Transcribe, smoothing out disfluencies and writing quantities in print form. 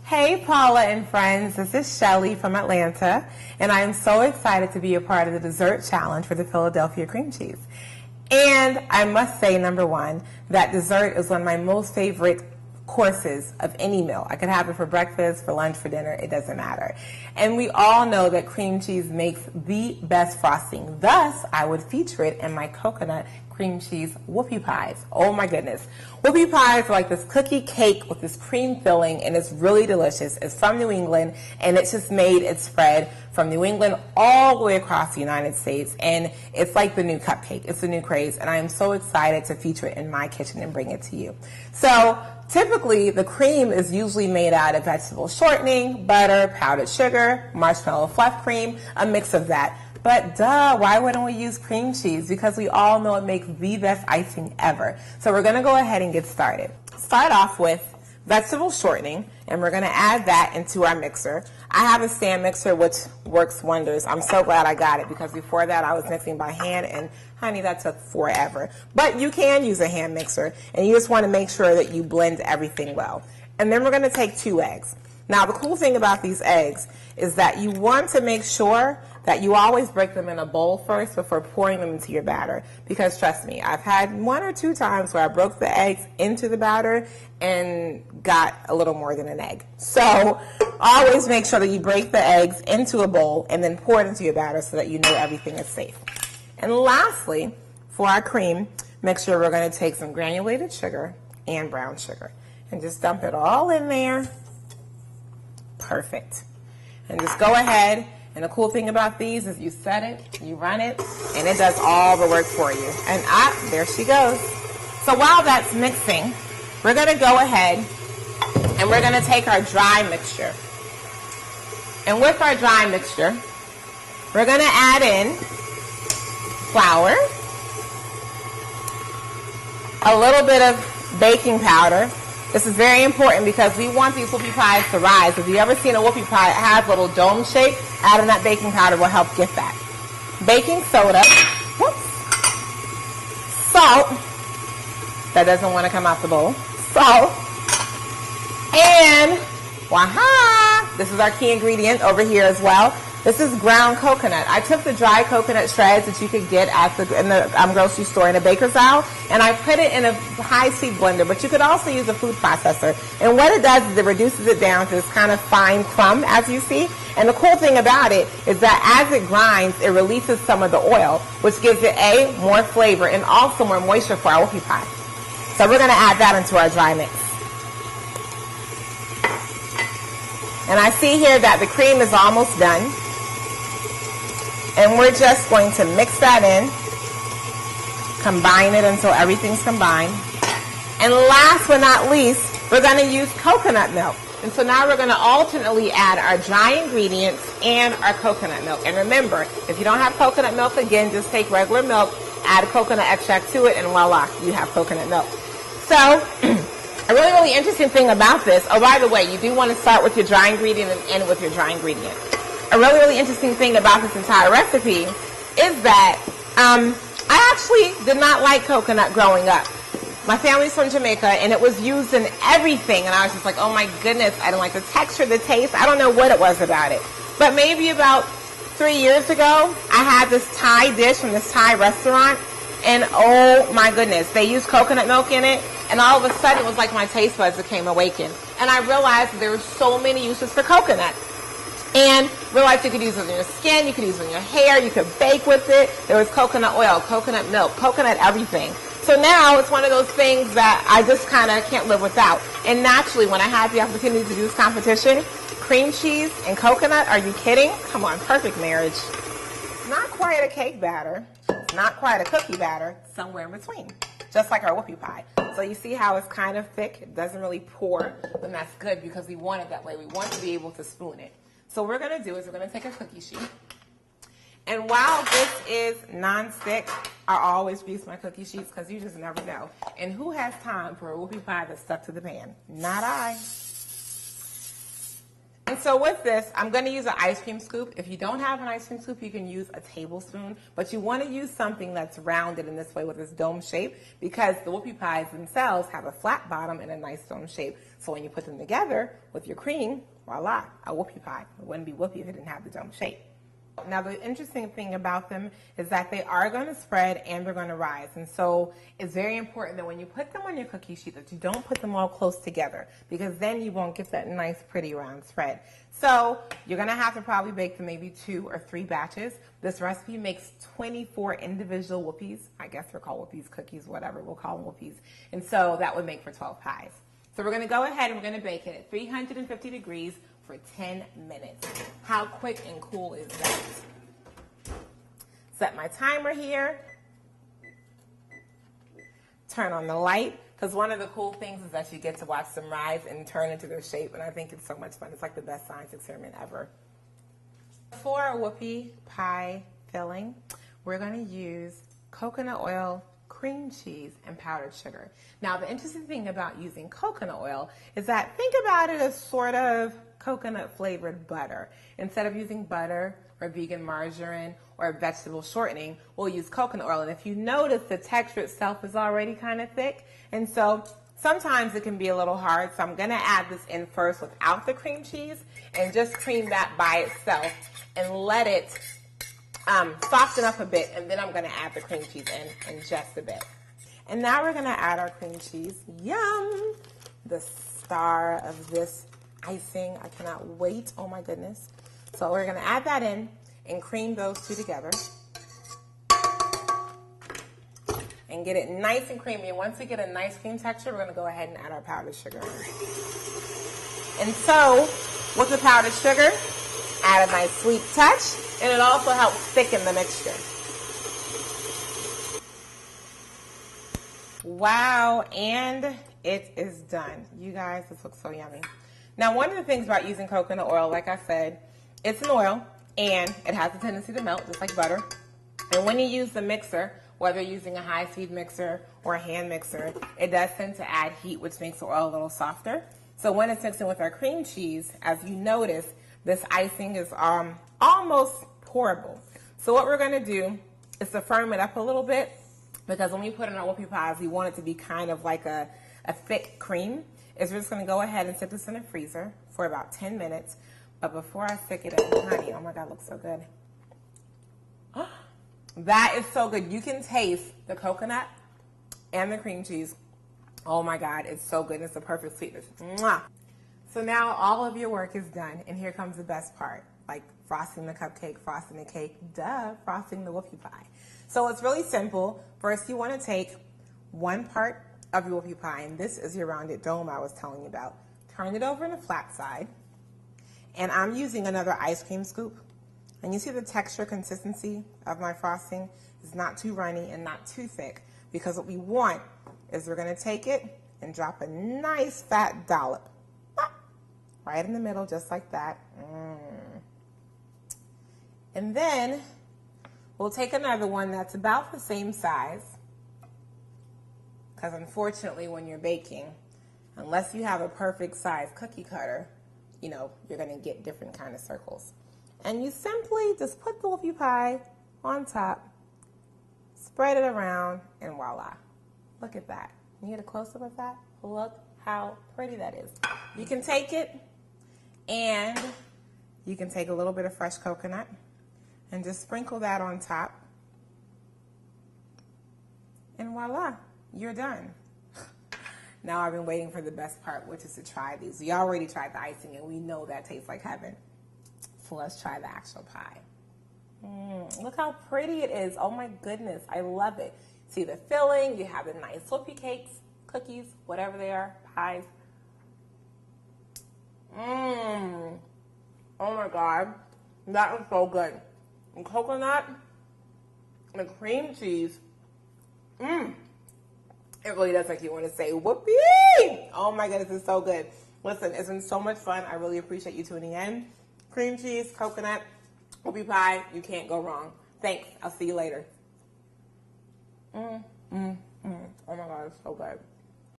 Hey Paula and friends, this is Shelley from Atlanta, and I am so excited to be a part of the dessert challenge for the Philadelphia cream cheese. And I must say, number one, that dessert is one of my most favorite courses of any meal. I could have it for breakfast, for lunch, for dinner, it doesn't matter. And we all know that cream cheese makes the best frosting. Thus, I would feature it in my coconut cream cheese whoopie pies. Oh my goodness. Whoopie pies are like this cookie cake with this cream filling, and it's really delicious. It's from New England, and it's just made its spread from New England all the way across the United States, and it's like the new cupcake. It's the new craze, and I am so excited to feature it in my kitchen and bring it to you. So typically, the cream is usually made out of vegetable shortening, butter, powdered sugar, marshmallow fluff cream, a mix of that. But duh, why wouldn't we use cream cheese? Because we all know it makes the best icing ever. So we're going to go ahead and get started. Start off with vegetable shortening, and we're going to add that into our mixer. I have a stand mixer, which works wonders. I'm so glad I got it, because before that I was mixing by hand, and honey, that took forever. But you can use a hand mixer, and you just want to make sure that you blend everything well. And then we're going to take 2 eggs. Now, the cool thing about these eggs is that you want to make sure that you always break them in a bowl first before pouring them into your batter. Because trust me, I've had 1 or 2 times where I broke the eggs into the batter and got a little more than an egg. So always make sure that you break the eggs into a bowl and then pour it into your batter so that you know everything is safe. And lastly, for our cream mixture, we're going to take some granulated sugar and brown sugar and just dump it all in there. Perfect. And just go ahead. And the cool thing about these is you set it, you run it, and it does all the work for you. And there she goes. So while that's mixing, we're going to go ahead and we're going to take our dry mixture. And with our dry mixture, we're going to add in flour, a little bit of baking powder. This is very important because we want these whoopie pies to rise. If you've ever seen a whoopie pie, it has a little dome shape. Adding that baking powder will help get that. Baking soda. Whoops. Salt. That doesn't want to come out the bowl. Salt. And, waha! This is our key ingredient over here as well. This is ground coconut. I took the dry coconut shreds that you could get at in the grocery store in a baker's aisle, and I put it in a high-speed blender, but you could also use a food processor. And what it does is it reduces it down to this kind of fine crumb, as you see. And the cool thing about it is that as it grinds, it releases some of the oil, which gives it, more flavor and also more moisture for our whoopie pie. So we're going to add that into our dry mix. And I see here that the cream is almost done. And we're just going to mix that in, combine it until everything's combined. And last but not least, we're going to use coconut milk. And so now we're going to alternately add our dry ingredients and our coconut milk. And remember, if you don't have coconut milk, again, just take regular milk, add coconut extract to it, and voila, you have coconut milk. So a really interesting thing about this, oh, by the way, you do want to start with your dry ingredient and end with your dry ingredient. A really interesting thing about this entire recipe is that I actually did not like coconut growing up. My family's from Jamaica, and it was used in everything, and I was just like, oh my goodness, I don't like the texture, the taste. I don't know what it was about it. But maybe about 3 years ago, I had this Thai dish from this Thai restaurant, and oh my goodness, they used coconut milk in it, and all of a sudden it was like my taste buds became awakened. And I realized that there were so many uses for coconut. And realized you could use it on your skin, you could use it on your hair, you could bake with it. There was coconut oil, coconut milk, coconut everything. So now it's one of those things that I just kind of can't live without. And naturally, when I had the opportunity to do this competition, cream cheese and coconut, are you kidding? Come on, perfect marriage. Not quite a cake batter, not quite a cookie batter, somewhere in between. Just like our whoopie pie. So you see how it's kind of thick? It doesn't really pour, and that's good because we want it that way. We want to be able to spoon it. So what we're going to do is we're going to take a cookie sheet. And while this is non-stick, I always grease my cookie sheets because you just never know. And who has time for a whoopie pie that's stuck to the pan? Not I. And And so with this, I'm going to use an ice cream scoop. If you don't have an ice cream scoop, you can use a tablespoon, but you want to use something that's rounded in this way with this dome shape, because the whoopie pies themselves have a flat bottom and a nice dome shape. So when you put them together with your cream, voila, a whoopie pie. It wouldn't be whoopie if it didn't have the dome shape. Now, the interesting thing about them is that they are going to spread and they're going to rise. And so it's very important that when you put them on your cookie sheet that you don't put them all close together, because then you won't get that nice, pretty round spread. So you're going to have to probably bake them maybe 2 or 3 batches. This recipe makes 24 individual whoopies. I guess they're called whoopies, cookies, whatever. We'll call them whoopies. And so that would make for 12 pies. So we're going to go ahead and we're going to bake it at 350 degrees for 10 minutes. How quick and cool is that? Set my timer here. Turn on the light, because one of the cool things is that you get to watch them rise and turn into their shape, and I think it's so much fun. It's like the best science experiment ever. For a whoopie pie filling, we're going to use coconut oil, cream cheese, and powdered sugar. Now, the interesting thing about using coconut oil is that think about it as sort of coconut flavored butter. Instead of using butter or vegan margarine or vegetable shortening, we'll use coconut oil. And if you notice, the texture itself is already kind of thick. And so sometimes it can be a little hard. So I'm going to add this in first without the cream cheese and just cream that by itself and let it soften up a bit. And then I'm going to add the cream cheese in just a bit. And now we're going to add our cream cheese. Yum! The star of this icing. I cannot wait. Oh my goodness. So we're going to add that in and cream those two together and get it nice and creamy. And once we get a nice cream texture, we're going to go ahead and add our powdered sugar. And so with the powdered sugar, add a nice sweet touch, and it also helps thicken the mixture. Wow, and it is done. You guys, this looks so yummy. Now, one of the things about using coconut oil, like I said, it's an oil, and it has a tendency to melt, just like butter. And when you use the mixer, whether you're using a high-speed mixer or a hand mixer, it does tend to add heat, which makes the oil a little softer. So when it's mixing with our cream cheese, as you notice, this icing is almost pourable. So what we're going to do is to firm it up a little bit, because when we put it in our whoopie pies, we want it to be kind of like a thick cream. Is we're just going to go ahead and sit this in the freezer for about 10 minutes. But before I stick it in, honey, oh my God, it looks so good. That is so good. You can taste the coconut and the cream cheese. Oh my God, it's so good. It's the perfect sweetness. Mwah. So now all of your work is done, and here comes the best part, like frosting the cupcake, frosting the cake, frosting the whoopie pie. So it's really simple. First, you want to take 1 part of your whoopie pie, and this is your rounded dome I was telling you about. Turn it over on the flat side, and I'm using another ice cream scoop. And you see the texture consistency of my frosting is not too runny and not too thick, because what we want is we're going to take it and drop a nice fat dollop right in the middle, just like that. And then we'll take another one that's about the same size, because unfortunately when you're baking, unless you have a perfect size cookie cutter, you know, you're going to get different kind of circles. And you simply just put the whoopie pie on top, spread it around, and voila. Look at that. Can you get a close-up of that? Look how pretty that is. You can take it and you can take a little bit of fresh coconut and just sprinkle that on top. And voila, you're done. Now I've been waiting for the best part, which is to try these. We already tried the icing and we know that tastes like heaven. So let's try the actual pie. Look how pretty it is. Oh my goodness, I love it. See the filling, you have the nice whoopie cakes, cookies, whatever they are, pies. Oh my God, that is so good. And coconut, and the cream cheese, it really does make you want to say whoopee. Oh my goodness, it's so good. Listen, it's been so much fun. I really appreciate you tuning in. Cream cheese, coconut, whoopie pie, you can't go wrong. Thanks. I'll see you later. Oh my God, it's so good.